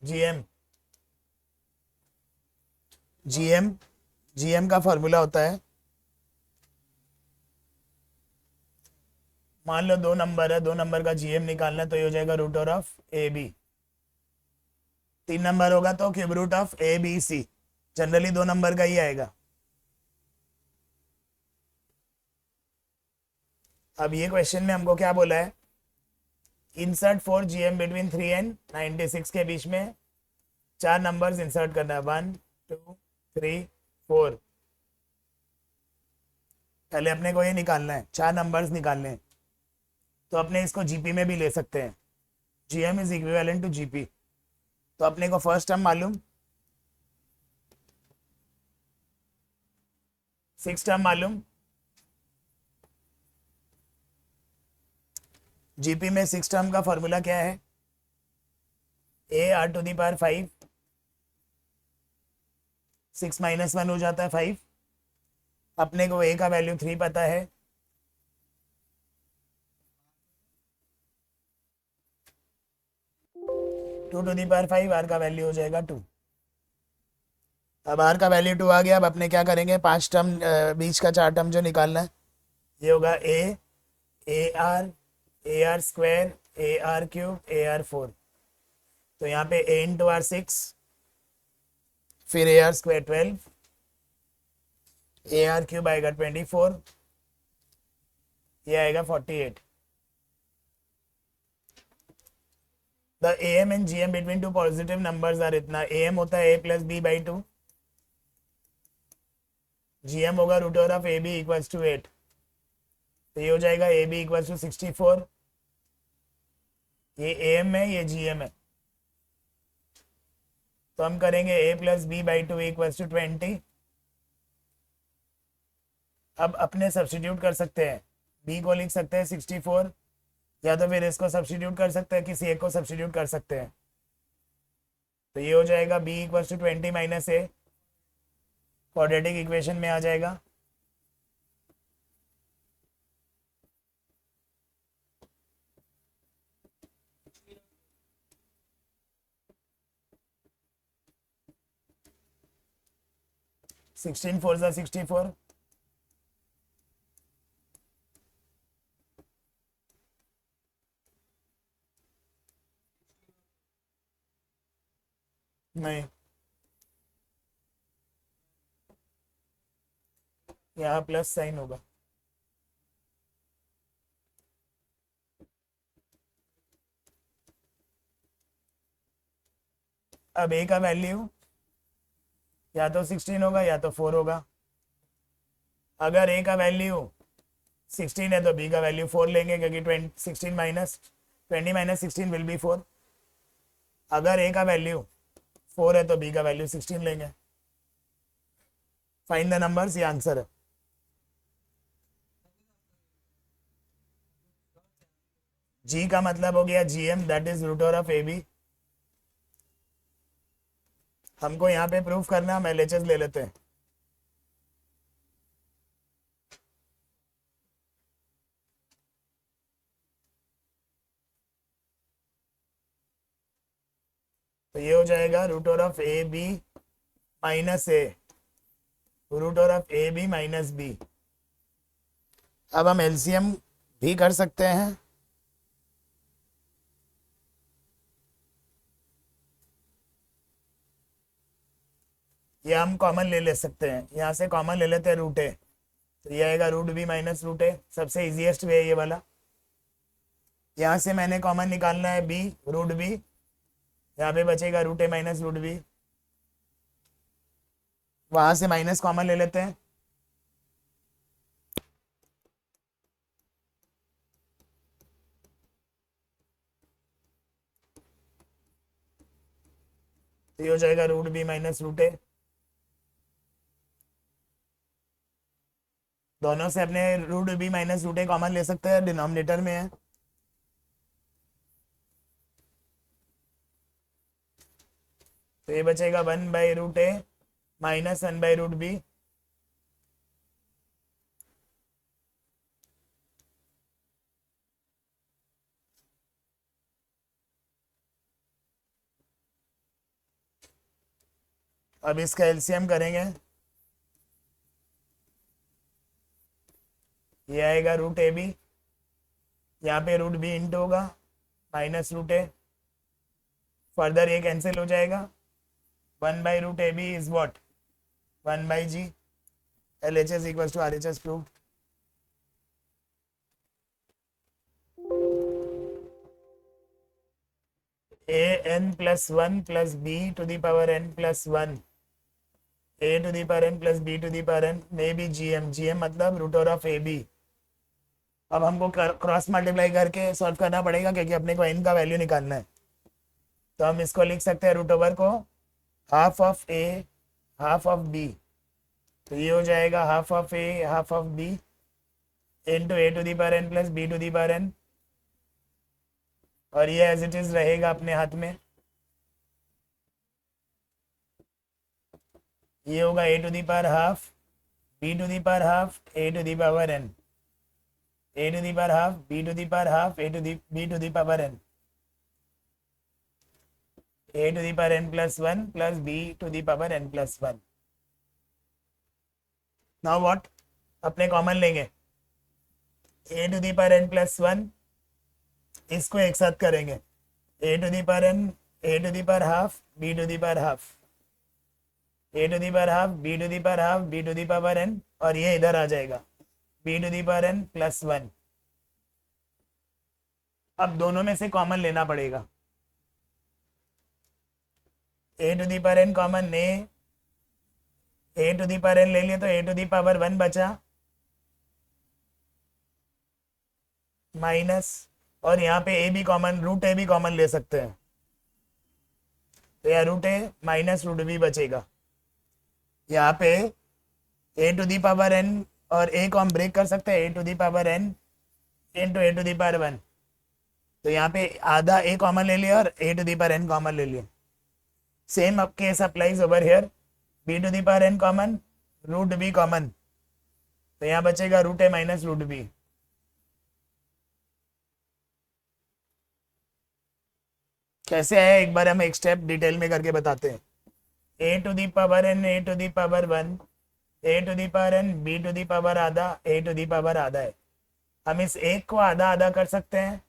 GM GM GM का formula होता है, मान लो 2 नंबर है, 2 नंबर का जीएम निकालना है तो ये हो जाएगा root over of A B. 3 number होगा तो cube root of A B C, generally 2 number का ही आएगा। अब ये क्वेश्चन में हमको क्या बोला है, इंसर्ट 4 जीएम बिटवीन 3 एंड 96 के बीच में 4 नंबर्स इंसर्ट करना है, 1 2 3 4। पहले अपने को ये निकालना है, 4 नंबर्स निकालने हैं, तो अपने इसको जीपी में भी ले सकते हैं, GM is equivalent to GP. तो अपने को फर्स्ट टर्म मालूम, 6 टर्म मालूम, जीपी में 6 टर्म का फॉर्मूला क्या है, A R to the power 5, 6 minus 1 हो जाता है 5। अपने को ए का वैल्यू 3 पता है, two to the power 5, R का वैल्यू हो जाएगा 2। अब आर का वैल्यू 2 आ गया। अब अपने क्या करेंगे, 5 टर्म बीच का 4 टर्म जो निकालना है, ये होगा A R square, A R cube, A R 4। तो यहाँ पे ए इंटू आर 6, फिर A R square 12, A R cube आएगा 24, ये आएगा 48। The A M and G M between two positive numbers are इतना, ए एम होता है A plus B by 2, G M होगा root over of A B equals to 8। तो ये हो जाएगा ए बी इक्वल्स टू 64, ये ए एम है, ये जी एम है। तो हम करेंगे A plus B by 2 equals to 20। अब अपने सब्सटीट्यूट कर सकते हैं, बी को लिख सकते हैं 64, या तो फिर इसको सब्सटीट्यूट कर सकते हैं, किसी एक को सब्सटीट्यूट कर सकते हैं। तो ये हो जाएगा B equals to 20 minus A, quadratic equation में आ जाएगा। सिक्सटीन 4 ज़ा 64, नहीं, यहाँ प्लस साइन होगा। अब ए का वैल्यू या तो 16 होगा या तो 4 होगा। अगर ए का वैल्यू 16 है तो बी का वैल्यू 4 लेंगे, क्योंकि 16 माइनस 20 माइनस 16 विल बी 4। अगर ए का वैल्यू 4 है तो बी का वैल्यू 16 लेंगे। फाइंड द नंबर्स, ये आंसर है। जी का मतलब हो गया GM, that is root over of A B. हमको यहाँ पे प्रूफ करना, हम एलएचएस ले लेते हैं। तो ये हो जाएगा root over of A B minus A, root over of A B minus B. अब हम एलसीएम भी कर सकते हैं, या हम कॉमन ले सकते हैं, यहाँ से कॉमन ले लेते हैं रूट ए, तो ये आएगा रूट बी माइनस रूट ए। सबसे इजीएस्ट वे है ये वाला। यहाँ से मैंने कॉमन निकालना है बी, रूट बी, यहाँ पे बचेगा root A minus root B, वहां से माइनस कॉमन ले लेते हैं, तो ये हो जाएगा रूट बी माइनस रूट ए। दोनों से अपने रूट बी माइनस रूट ए कॉमन ले सकते हैं, डिनोमिनेटर में है। तो ये बचेगा 1 by root A minus 1 by root B. अब इसका एलसीएम करेंगे, ये आएगा रूट ए बी, यहाँ पे रूट बी इंटू होगा माइनस रूट ए, फर्दर ये कैंसिल हो जाएगा, 1/रूट A B is what 1/g, LHS equals to RHS prove. an plus 1 plus b to the power n plus 1, a to the power n plus b to the power n may be gm मतलब root over of A B. अब हमको cross multiply करके solve करना पड़ेगा क्योंकि अपने को n का वैल्यू निकालना है। तो हम इसको लिख सकते हैं रूट ओवर को half of A half of B, तो ये हो जाएगा half of A half of B into A to the power N plus B to the power N, और ये एज इट इज रहेगा अपने हाथ में, ये होगा A to the power half B to the power half A to the power N, A to the power half B to the power half A to the B to the power N, A to the power N plus 1 plus B to the power N plus 1। Now what, अपने common लेंगे A to the power N plus 1, इसको एक साथ करेंगे A to the power N A to the power half B to the power half A to the power half B to the power half B to the power N, और ये इधर आ जाएगा B to the power N plus 1। अब दोनों में से common लेना पड़ेगा, A to the power N common ने A to the power N ले लिए तो ए टू दी पावर 1 बचा माइनस, और यहाँ पे ए भी कॉमन रूट ए भी कॉमन ले सकते हैं, तो यहाँ root A minus root B बचेगा। यहाँ पे A to the power N और ए को हम ब्रेक कर सकते हैं, A to the power N into A to the power 1, तो यहाँ पे आधा ए कॉमन ले लिया और A to the power N common ले लिया। Same case applies over here, B to the power N common root B common, तो यहाँ बचेगा root A minus root B. कैसे आया एक बार हम एक स्टेप डिटेल में करके बताते हैं, A to the power N A to the power 1 A to the power N B to the power आधा ए टू दी पावर आधा है, हम इस एक को आधा आधा कर सकते हैं,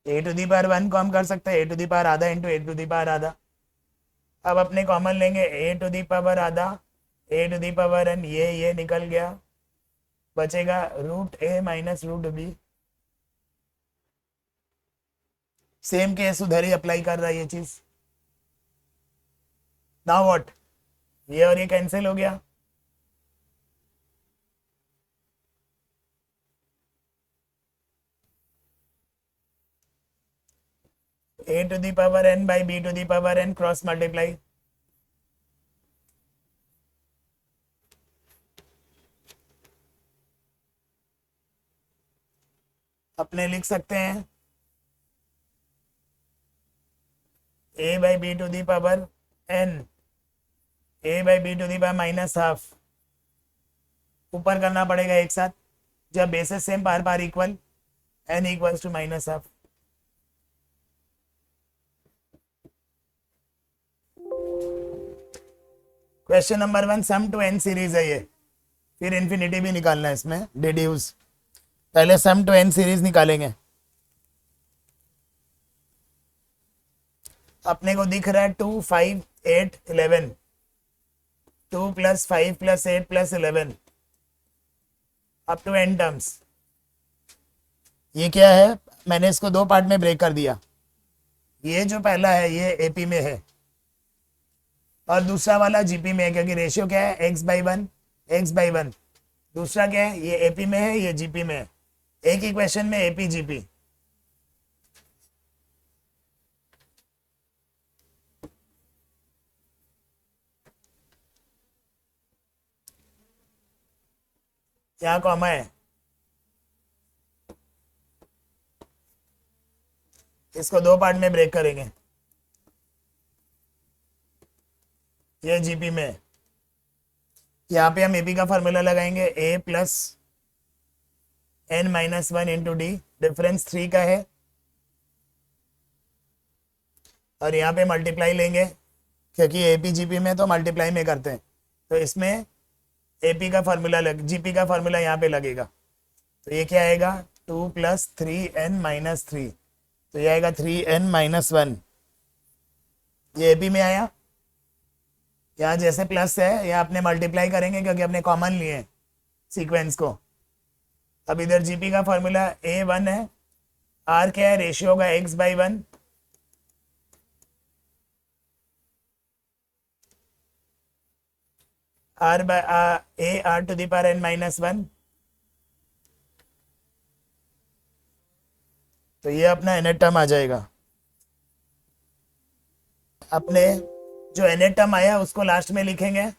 ए टू दी पावर 1 को हम कर सकते हैं ए टू दी पावर आधा into A to the power आधा। अब अपने कॉमन लेंगे ए टू दी पावर आधा A to the power N, ये निकल गया, बचेगा root A minus root B. Same case उधर ही अप्लाई कर रहा है ये चीज। नाउ व्हाट, ये और ये कैंसिल हो गया, A to the power N by B to the power N cross multiply, अपने लिख सकते हैं A by B to the power N A by B to the power minus half, ऊपर करना पड़ेगा एक साथ, जब बेसिस सेम पार पार equal N equals to minus half. Question number 1 sum to N series है ये, फिर इन्फिनिटी भी निकालना है इसमें डिड्यूस, पहले सम टू एन सीरीज निकालेंगे। अपने को दिख रहा है 2 5 8 11, 2 + 5 + 8 + 11 अप टू n टर्म्स। ये क्या है, मैंने इसको दो पार्ट में ब्रेक कर दिया, ये जो पहला है ये एपी में है और दूसरा वाला जीपी में है, क्योंकि रेशियो क्या है x/1 x/1। दूसरा क्या है, ये एपी में है ये जीपी में है, एक ही क्वेश्चन में एपी जीपी। यहाँ कॉमा है, इसको दो पार्ट में ब्रेक करेंगे, ये जीपी में है। यहाँ पे हम एपी का फॉर्मूला लगाएंगे a plus n-1 into D, difference 3 का है, और यहाँ पे मल्टीप्लाई लेंगे क्योंकि एपीजीपी में तो मल्टीप्लाई में करते हैं, तो इसमें एपी का फार्मूला जीपी का फार्मूला यहाँ पे लगेगा। तो ये क्या आएगा, 2 + 3n-3, तो ये आएगा 3n-1। ये एपी में आया। यहाँ जैसे प्लस है यहाँ अपने मल्टीप्लाई करेंगे क्योंकि अपने कॉमन लिए हैं सीक्वेंस को। अब इधर जीपी का फॉर्मूला A1 है, आर क्या है, रेशियो होगा x/1, r/n-1। तो ये अपना nth टर्म आ जाएगा। अपने जो nth टर्म आया उसको लास्ट में लिखेंगे,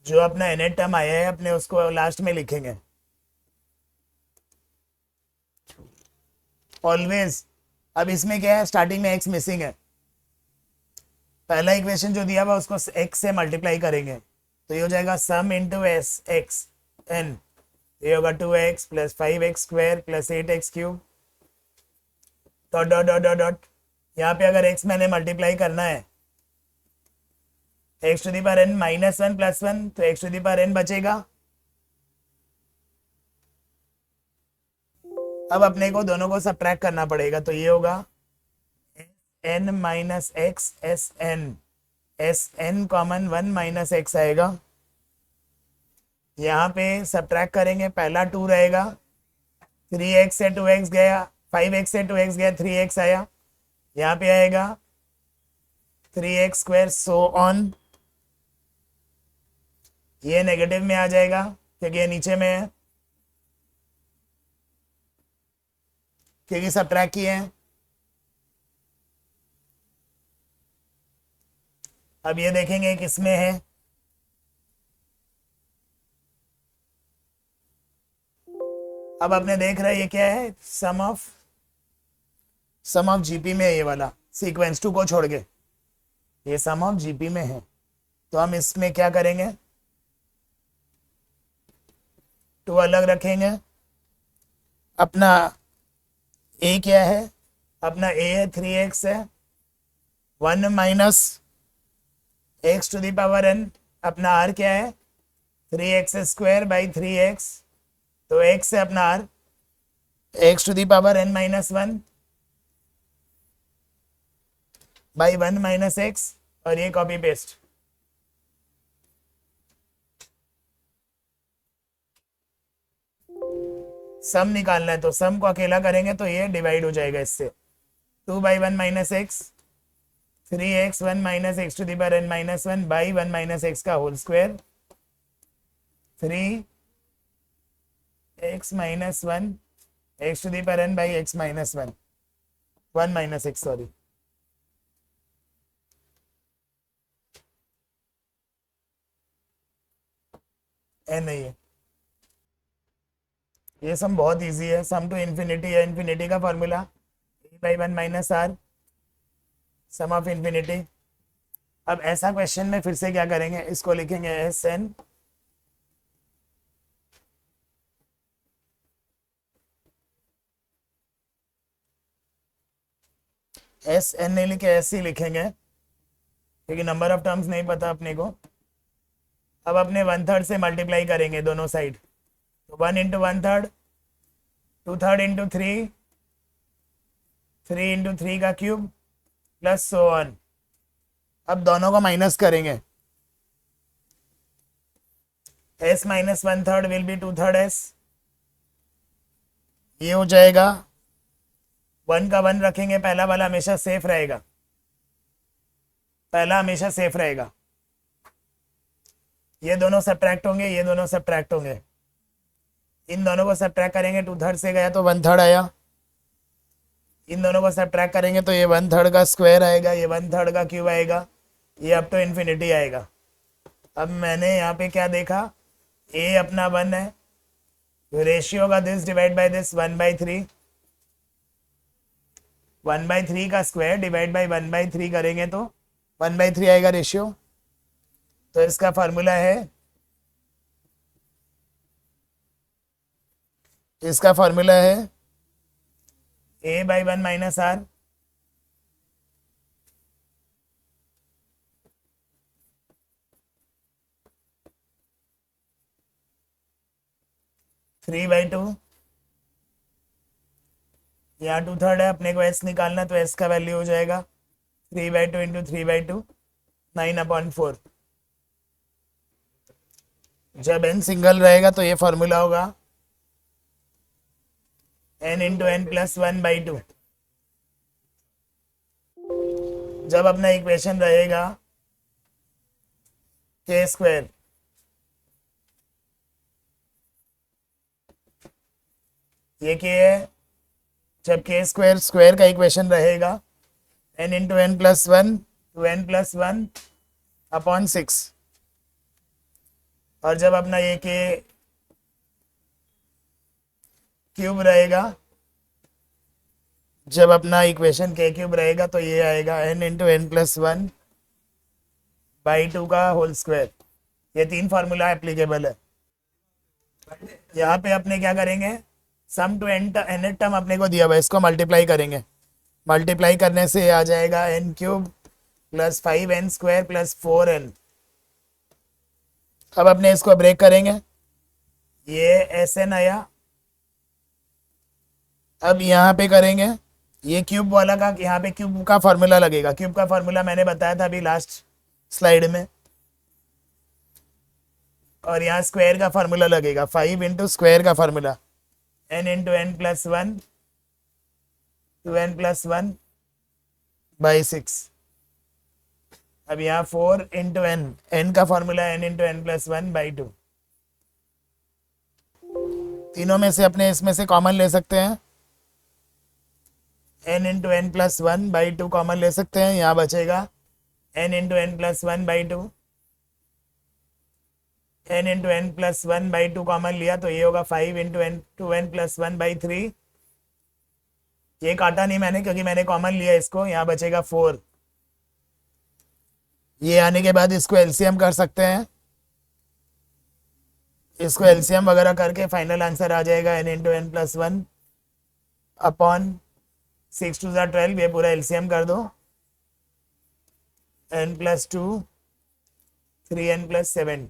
जो अपना nth टर्म आया है अपने उसको लास्ट में लिखेंगे ऑलवेज। अब इसमें क्या है, स्टार्टिंग में x मिसिंग है, पहला इक्वेशन जो दिया हुआ उसको x से मल्टीप्लाई करेंगे, तो ये हो जाएगा सम इंटू एस एक्स एन, ये होगा 2x + 5x² + 8x³ dot dot dot dot dot. यहाँ पे अगर x मैंने मल्टीप्लाई करना है x⁻n-1 + 1, तो x⁻n बचेगा। अब अपने को दोनों को सब्ट्रैक्ट करना पड़ेगा, तो ये होगा n - x sn common 1 - x आएगा। यहाँ पे सब्ट्रैक्ट करेंगे, पहला 2 रहेगा, 3x से 2x गया, 5x से 2x गया, 3x आया, यहाँ पे आएगा 3x² सो ऑन। ये नेगेटिव में आ जाएगा क्योंकि ये नीचे में है, क्योंकि सब्ट्रैक्ट किए हैं। अब ये देखेंगे किसमें है, अब आपने देख रहा है ये क्या है, सम ऑफ जीपी में है, ये वाला सीक्वेंस 2 को छोड़ के ये सम ऑफ जीपी में है। तो हम इसमें क्या करेंगे, 2 अलग रखेंगे। अपना a क्या है, अपना a है 3x है, 1 - x⁻n, अपना r क्या है 3x² / 3x, तो x है अपना r, x⁻n-1 / 1 - x, और ये कॉपी पेस्ट। सम निकालना है तो सम को अकेला करेंगे तो ये डिवाइड हो जाएगा इससे, 2/1 - x, 3x 1 - x⁻n-1 / 1 - x का whole square, 3x - 1 x⁻n / x - 1 - x, sorry. ए नहीं है, ये सम बहुत इजी है, सम टू इन्फिनिटी है, इन्फिनिटी का formula a/1 - r, sum of infinity. अब ऐसा क्वेश्चन में फिर से क्या करेंगे, इसको लिखेंगे Sn नहीं लिखे एस ही लिखेंगे क्योंकि नंबर ऑफ टर्म्स नहीं पता अपने को। अब अपने 1/3 से मल्टीप्लाई करेंगे दोनों साइड, तो 1 × 1/3, 2/3 × 3, 3 × 3 का क्यूब प्लस सो ऑन। अब दोनों को माइनस करेंगे, s - 1/3 विल बी 2/3 s, ये हो जाएगा 1 का 1 रखेंगे, पहला वाला हमेशा सेफ रहेगा, पहला हमेशा सेफ रहेगा। ये दोनों सब्ट्रैक्ट होंगे, ये दोनों सब्ट्रैक्ट होंगे, इन दोनों को सब्ट्रैक्ट करेंगे, 2/3 से गया तो 1/3 आया, इन दोनों को सब्ट्रैक्ट करेंगे तो ये 1/3 का स्क्वायर आएगा, ये 1/3 का क्यूब आएगा, ये अप टू इन्फिनिटी आएगा। अब मैंने यहाँ पे क्या देखा, a अपना 1 है, रेशियो होगा दिस डिवाइड बाय दिस 1/3, 1/3 का स्क्वायर डिवाइड बाय 1/3 करेंगे तो 1/3 आएगा रेशियो। तो इसका फार्मूला है, इसका फार्मूला है a/1 - r 3/2, यहाँ 2/3 है, अपने को s निकालना, तो s का वैल्यू हो जाएगा 3/2 इंटू 3/2, 9/4। जब n सिंगल रहेगा तो ये फॉर्मूला होगा n इंटू n+1/2। जब अपना इक्वेशन रहेगा k², ये k है, जब k² स्क्वायर का इक्वेशन रहेगा n into n+1 to n+1/6, और जब अपना ये k³ रहेगा, जब अपना इक्वेशन k³ रहेगा तो ये आएगा n इंटू n+1/2 का होल स्क्वायर। ये 3 फार्मूला एप्लीकेबल है। यहाँ पे अपने क्या करेंगे, सम टू n टर्म अपने को दिया हुआ है, इसको मल्टीप्लाई करेंगे। मल्टीप्लाई करने से आ जाएगा n³ + 5n² + 4n। अब अपने इसको ब्रेक करेंगे, ये Sn आया। अब यहाँ पे करेंगे, ये क्यूब वाला का, यहाँ पे क्यूब का फॉर्मूला लगेगा। क्यूब का फॉर्मूला मैंने बताया था अभी लास्ट स्लाइड में, और यहाँ स्क्वायर का फॉर्मूला लगेगा, 5 इंटू स्क्वायर का formula n into n+1 to n+1/6। अब यहाँ 4 इंटू n का फॉर्मूला n इंटू n+1/2। तीनों में से अपने इसमें से कॉमन ले सकते हैं, n इंटू n+1/2 कॉमन ले सकते हैं। यहाँ बचेगा n into n+1/2, n into n+1/2 common लिया तो ये होगा 5 इंटू n+1/3। ये काटा नहीं मैंने क्योंकि मैंने कॉमन लिया इसको, यहाँ बचेगा 4। ये आने के बाद इसको एलसीएम कर सकते हैं, इसको एलसीएम वगैरह करके फाइनल आंसर आ जाएगा n इंटू n+1/6 2 12। ये पूरा एलसीएम कर दो, n+2 3n+17।